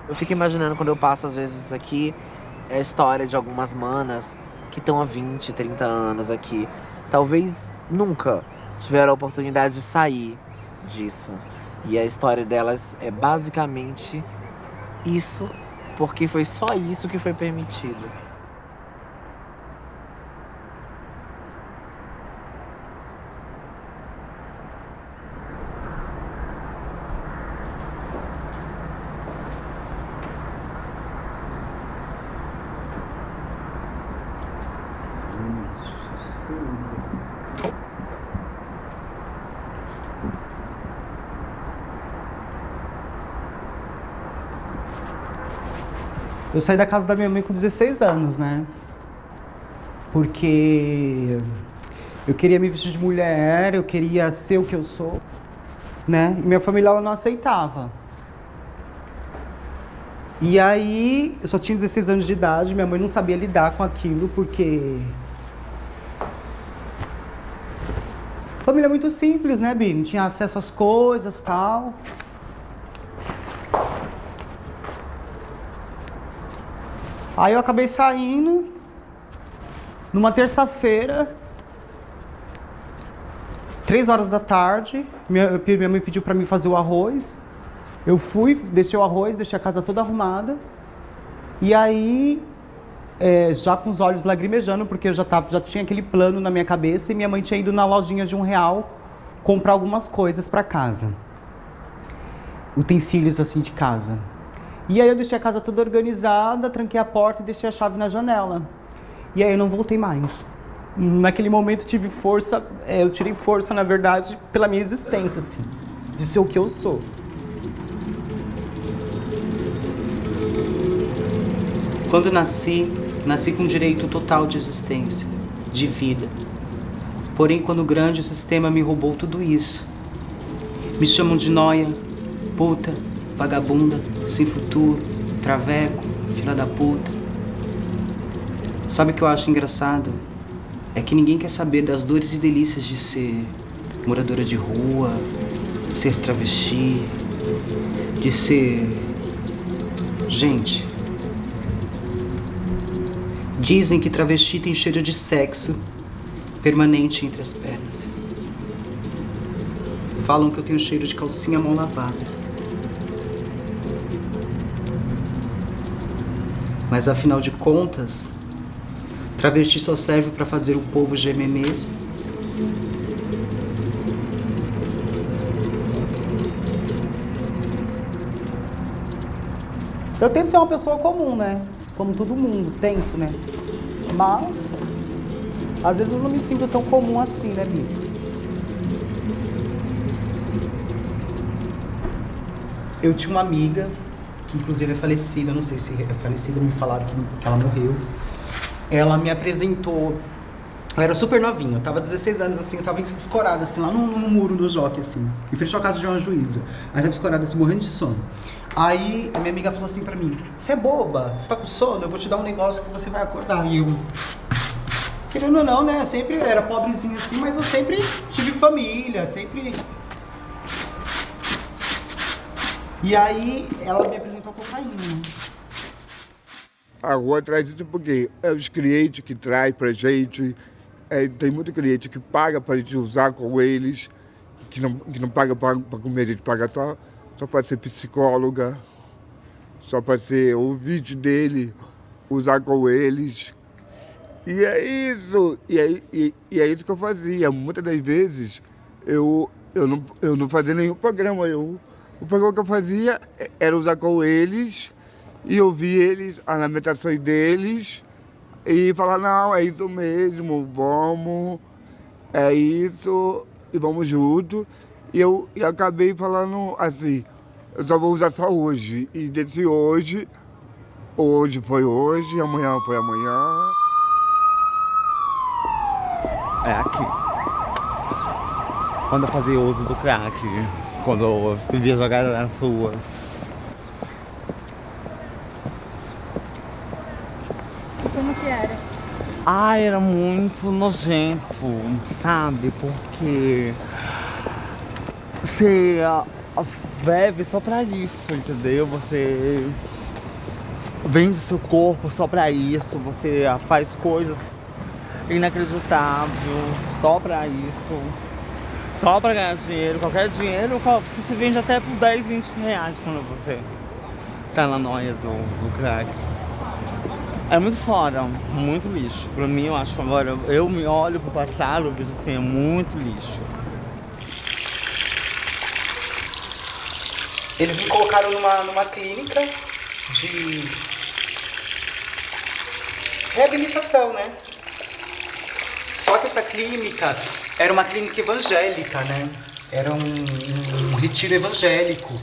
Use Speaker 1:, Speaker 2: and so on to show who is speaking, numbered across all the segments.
Speaker 1: Eu fico imaginando quando eu passo às vezes aqui, é a história de algumas manas que estão há 20, 30 anos aqui. Talvez nunca tiveram a oportunidade de sair disso. E a história delas é basicamente isso, porque foi só isso que foi permitido.
Speaker 2: Eu saí da casa da minha mãe com 16 anos, né? Porque eu queria me vestir de mulher, eu queria ser o que eu sou, né? E minha família ela não aceitava. E aí, eu só tinha 16 anos de idade, minha mãe não sabia lidar com aquilo, porque... Família é muito simples, né, Bi? Não tinha acesso às coisas e tal. Aí eu acabei saindo numa terça-feira, 3 horas da tarde. Minha mãe pediu pra mim fazer o arroz. Eu fui, deixei o arroz, deixei a casa toda arrumada. E aí, já com os olhos lagrimejando, porque eu já tinha aquele plano na minha cabeça. E minha mãe tinha ido na lojinha de R$1 comprar algumas coisas pra casa. Utensílios assim de casa. E aí eu deixei a casa toda organizada, tranquei a porta e deixei a chave na janela. E aí eu não voltei mais. Naquele momento eu tive força, eu tirei força, na verdade, pela minha existência, assim, de ser o que eu sou. Quando nasci com direito total de existência, de vida. Porém, quando o grande sistema me roubou tudo isso. Me chamam de nóia, puta, vagabunda, sem futuro, traveco, filha da puta. Sabe o que eu acho engraçado? É que ninguém quer saber das dores e delícias de ser moradora de rua, ser travesti, de ser... Gente, dizem que travesti tem cheiro de sexo permanente entre as pernas. Falam que eu tenho cheiro de calcinha mal lavada. Mas afinal de contas, travesti só serve para fazer o povo gemer mesmo. Eu tento ser uma pessoa comum, né? Como todo mundo, tento, né? Mas, às vezes eu não me sinto tão comum assim, né, Bi? Eu tinha uma amiga, que inclusive é falecida, não sei se é falecida, me falaram que ela morreu. Ela me apresentou, eu era super novinha, eu tava 16 anos, assim, eu tava escorada, assim, lá no muro do Jockey, assim, em frente à casa de uma juíza. Aí tava escorada, assim, morrendo de sono. Aí a minha amiga falou assim pra mim, você é boba, você tá com sono, eu vou te dar um negócio que você vai acordar. E eu, querendo ou não, né, eu sempre era pobrezinha assim, mas eu sempre tive família, sempre... E aí ela me apresentou a cocaína.
Speaker 3: A rua traz isso porque é os clientes que traz pra gente, tem muito cliente que paga pra gente usar com eles, que não paga pra comer, a gente paga só para ser psicóloga, só para ser ouvinte dele, usar com eles. E é isso, e é isso que eu fazia. Muitas das vezes eu não fazia nenhum programa. O programa que eu fazia era usar com eles e ouvir eles, as lamentações deles e falar, não, é isso mesmo, vamos, é isso, e vamos junto. E eu acabei falando assim, eu só vou usar só hoje. E desse hoje foi hoje, amanhã foi amanhã.
Speaker 4: É aqui. Quando eu fazia uso do crack, quando eu vivia jogada nas ruas.
Speaker 5: Como que era?
Speaker 4: Ai, era muito nojento, sabe? Porque você bebe só pra isso, entendeu? Você vende seu corpo só pra isso, você faz coisas inacreditáveis só pra isso, só pra ganhar dinheiro, qualquer dinheiro, você se vende até por 10, 20 reais quando você tá na noia do crack. É muito fora, muito lixo. Pra mim, eu acho, agora, eu me olho pro passado, eu vejo assim, é muito lixo.
Speaker 2: Eles me colocaram numa clínica de reabilitação, né? Só que essa clínica era uma clínica evangélica, né? Era um retiro evangélico.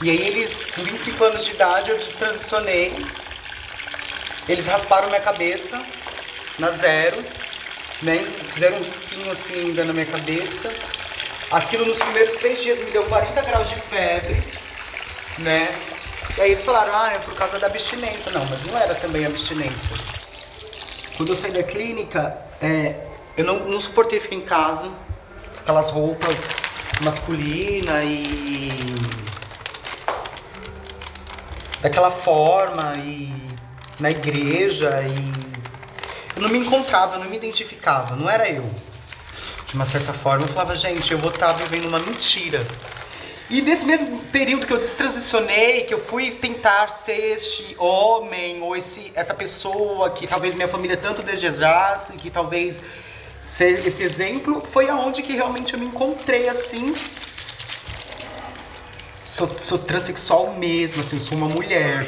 Speaker 2: E aí eles, com 25 anos de idade, eu destransicionei. Eles rasparam minha cabeça na zero, né? Fizeram um risquinho assim ainda na minha cabeça. Aquilo nos primeiros 3 dias me deu 40 graus de febre, né? E aí eles falaram, é por causa da abstinência. Não, mas não era também abstinência. Quando eu saí da clínica, eu não suportei ficar em casa, com aquelas roupas masculinas e daquela forma e na igreja eu não me encontrava, eu não me identificava, não era eu. De uma certa forma eu falava, gente, eu vou estar vivendo uma mentira. E nesse mesmo período que eu destransicionei, que eu fui tentar ser este homem ou essa pessoa que talvez minha família tanto desejasse, que talvez ser esse exemplo, foi aonde que realmente eu me encontrei assim. Sou transexual mesmo, assim, sou uma mulher.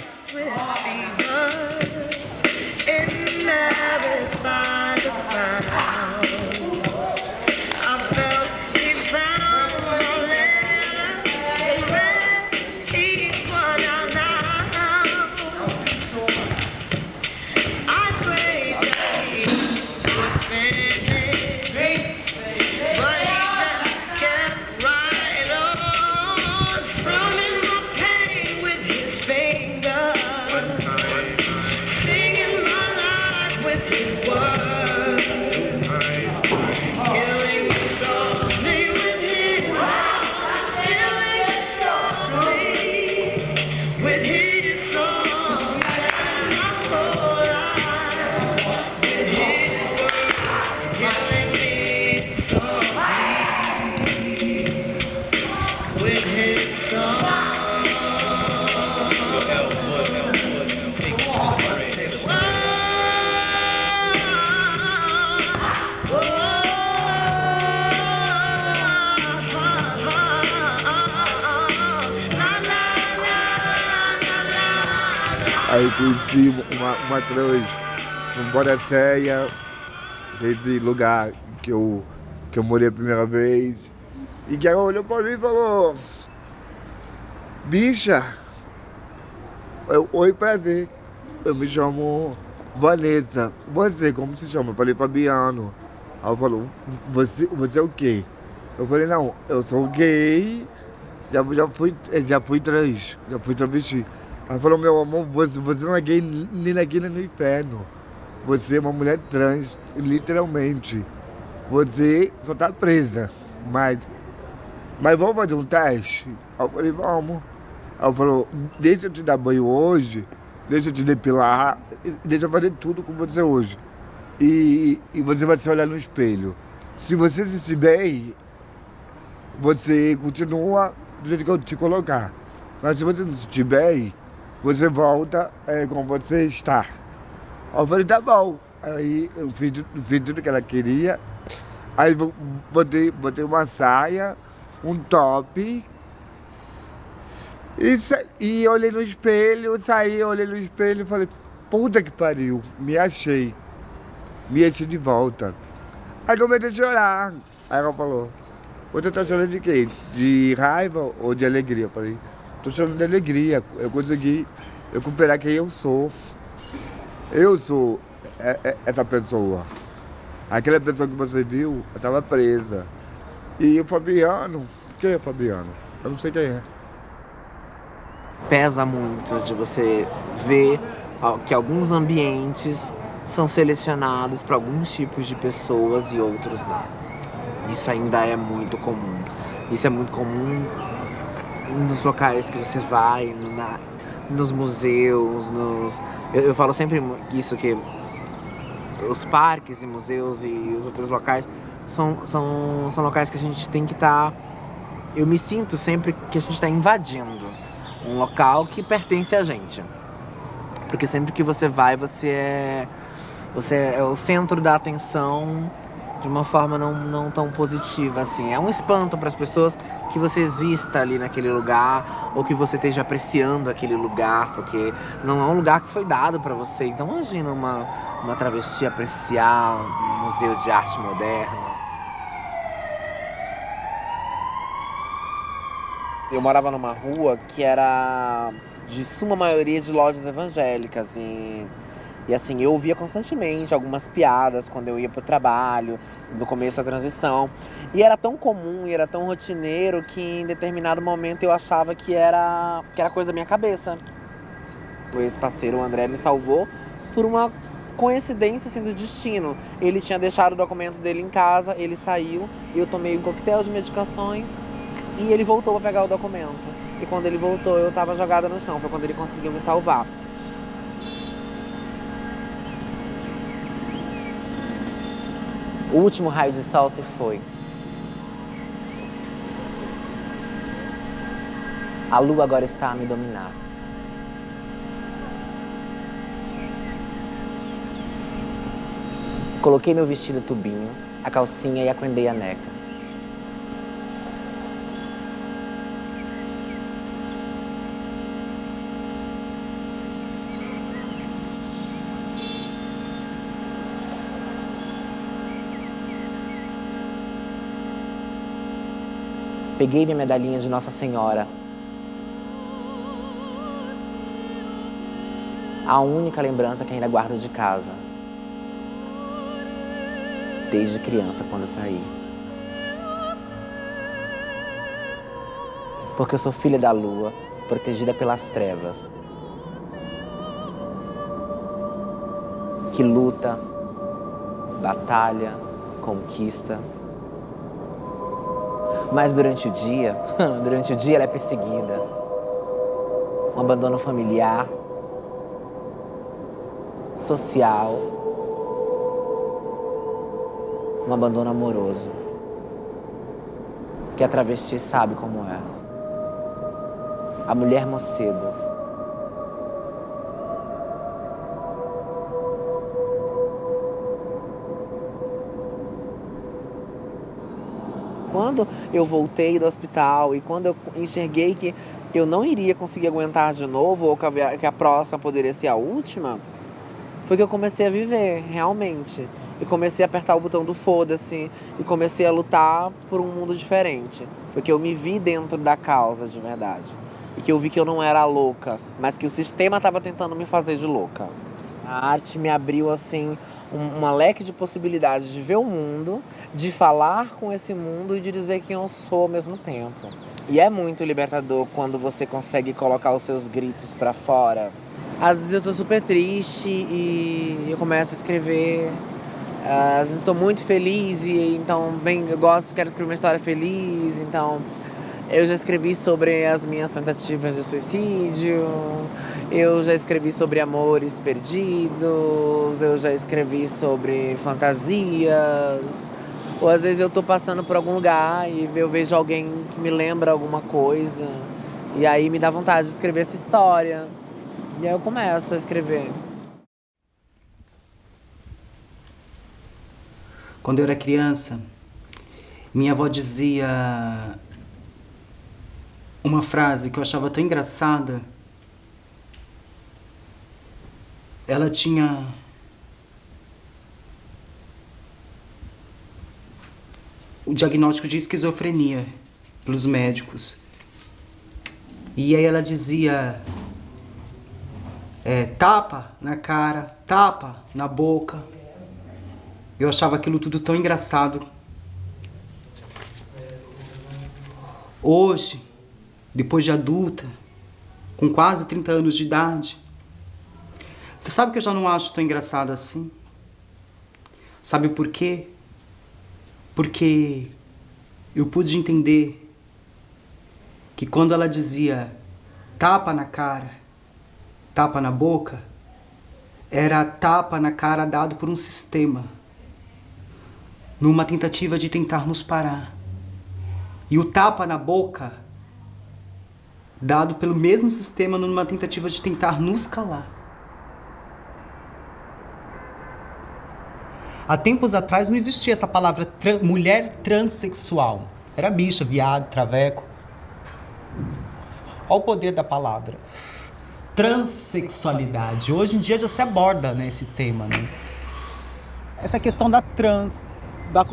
Speaker 3: Aí eu conheci uma trans em Boracéia, esse lugar que eu morei a primeira vez. E que ela olhou pra mim e falou, bicha, oi, prazer, eu me chamo Vanessa. Você, como se chama? Eu falei, Fabiano. Ela falou, você é o quê? Eu falei, não, eu sou gay, já fui trans, já fui travesti. Ela falou, meu amor, você não é gay nem aqui nem no inferno. Você é uma mulher trans, literalmente. Você só tá presa, mas vamos fazer um teste? Eu falei, vamos. Ela falou, deixa eu te dar banho hoje, deixa eu te depilar, deixa eu fazer tudo com você hoje. E você vai se olhar no espelho. Se você se sentir bem, você continua do jeito que eu te colocar. Mas se você não se sentir bem, você volta como você está. Eu falei, tá bom. Aí eu fiz tudo que ela queria. Aí botei uma saia, um top. E olhei no espelho, saí, olhei no espelho e falei, puta que pariu, me achei de volta. Aí comecei a chorar. Aí ela falou, você tá chorando de quê? De raiva ou de alegria? Eu falei, tô chorando de alegria, eu consegui recuperar quem eu sou. Eu sou essa pessoa. Aquela pessoa que você viu, eu tava presa. E o Fabiano, quem é Fabiano? Eu não sei quem é.
Speaker 1: Pesa muito de você ver que alguns ambientes são selecionados para alguns tipos de pessoas e outros não. Isso ainda é muito comum. Isso é muito comum nos locais que você vai, nos museus, eu falo sempre isso, que os parques e museus e os outros locais são locais que a gente tem que estar... Eu me sinto sempre que a gente está invadindo um local que pertence a gente. Porque sempre que você vai, você é o centro da atenção de uma forma não tão positiva, assim. É um espanto para as pessoas que você exista ali naquele lugar ou que você esteja apreciando aquele lugar, porque não é um lugar que foi dado para você. Então imagina uma travesti apreciar um museu de arte moderna. Eu morava numa rua que era de suma maioria de lojas evangélicas e assim, eu ouvia constantemente algumas piadas quando eu ia pro trabalho, no começo da transição. E era tão comum e era tão rotineiro que em determinado momento eu achava que era coisa da minha cabeça. O ex-parceiro, o André, me salvou por uma coincidência assim, do destino. Ele tinha deixado o documento dele em casa, ele saiu, eu tomei um coquetel de medicações e ele voltou pra pegar o documento. E quando ele voltou, eu tava jogada no chão, foi quando ele conseguiu me salvar. O último raio de sol se foi. A lua agora está a me dominar. Coloquei meu vestido tubinho, a calcinha e acendei a neca. Peguei minha medalhinha de Nossa Senhora. A única lembrança que ainda guardo de casa. Desde criança, quando saí. Porque eu sou filha da lua, protegida pelas trevas. Que luta, batalha, conquista. Mas durante o dia ela é perseguida. Um abandono familiar, social, um abandono amoroso. Que a travesti sabe como é. A mulher morcego. Quando eu voltei do hospital e quando eu enxerguei que eu não iria conseguir aguentar de novo, ou que a próxima poderia ser a última, foi que eu comecei a viver, realmente. E comecei a apertar o botão do foda-se e comecei a lutar por um mundo diferente. Porque eu me vi dentro da causa de verdade. E que eu vi que eu não era louca, mas que o sistema estava tentando me fazer de louca. A arte me abriu, assim, uma leque de possibilidades de ver o mundo, de falar com esse mundo e de dizer quem eu sou ao mesmo tempo. E é muito libertador quando você consegue colocar os seus gritos pra fora. Às vezes eu tô super triste e eu começo a escrever. Às vezes eu tô muito feliz e então quero escrever uma história feliz, então eu já escrevi sobre as minhas tentativas de suicídio, eu já escrevi sobre amores perdidos, eu já escrevi sobre fantasias. Ou às vezes eu tô passando por algum lugar e eu vejo alguém que me lembra alguma coisa. E aí me dá vontade de escrever essa história. E aí eu começo a escrever.
Speaker 2: Quando eu era criança, minha avó dizia uma frase que eu achava tão engraçada. Ela tinha o diagnóstico de esquizofrenia pelos médicos. E aí ela dizia, tapa na cara, tapa na boca. Eu achava aquilo tudo tão engraçado. Hoje, depois de adulta, com quase 30 anos de idade, você sabe que eu já não acho tão engraçado assim? Sabe por quê? Porque eu pude entender que quando ela dizia tapa na cara, tapa na boca, era tapa na cara dado por um sistema, numa tentativa de tentar nos parar. E o tapa na boca, dado pelo mesmo sistema numa tentativa de tentar nos calar. Há tempos atrás não existia essa palavra mulher transexual. Era bicha, viado, traveco. Olha o poder da palavra. Transsexualidade. Hoje em dia já se aborda, né, esse tema, né?
Speaker 5: Essa questão da trans,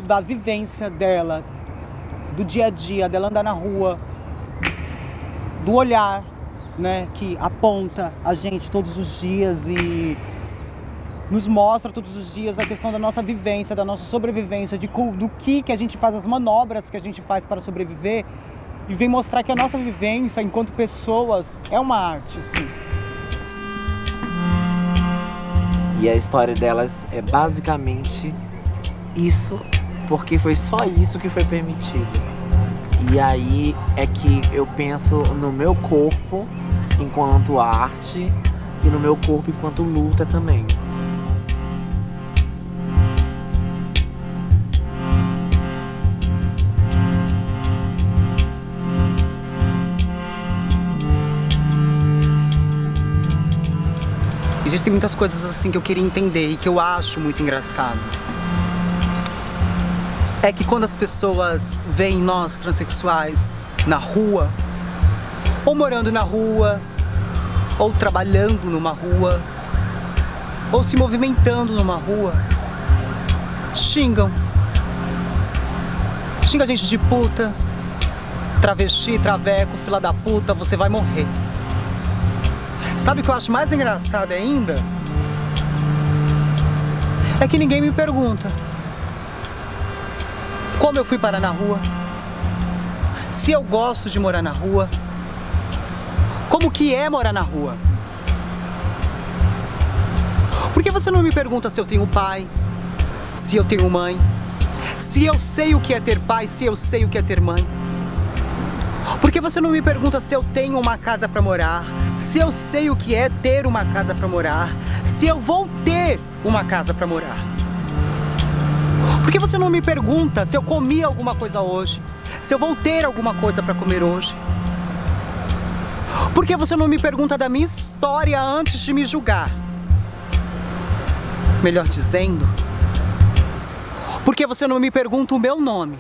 Speaker 5: da vivência dela, do dia a dia, dela andar na rua, do olhar, né, que aponta a gente todos os dias e nos mostra todos os dias a questão da nossa vivência, da nossa sobrevivência, do que a gente faz, as manobras que a gente faz para sobreviver, e vem mostrar que a nossa vivência enquanto pessoas é uma arte, assim.
Speaker 1: E a história delas é basicamente isso, porque foi só isso que foi permitido. E aí é que eu penso no meu corpo enquanto arte e no meu corpo enquanto luta também.
Speaker 2: Existem muitas coisas assim que eu queria entender e que eu acho muito engraçado. É que quando as pessoas veem nós transexuais na rua, ou morando na rua, ou trabalhando numa rua, ou se movimentando numa rua, xingam. Xinga a gente de puta, travesti, traveco, fila da puta, você vai morrer. Sabe o que eu acho mais engraçado ainda? É que ninguém me pergunta como eu fui parar na rua, se eu gosto de morar na rua, como que é morar na rua. Por que você não me pergunta se eu tenho pai, se eu tenho mãe, se eu sei o que é ter pai, se eu sei o que é ter mãe? Por que você não me pergunta se eu tenho uma casa para morar, se eu sei o que é ter uma casa para morar, se eu vou ter uma casa para morar? Por que você não me pergunta se eu comi alguma coisa hoje, se eu vou ter alguma coisa para comer hoje? Por que você não me pergunta da minha história antes de me julgar? Melhor dizendo, por que você não me pergunta o meu nome?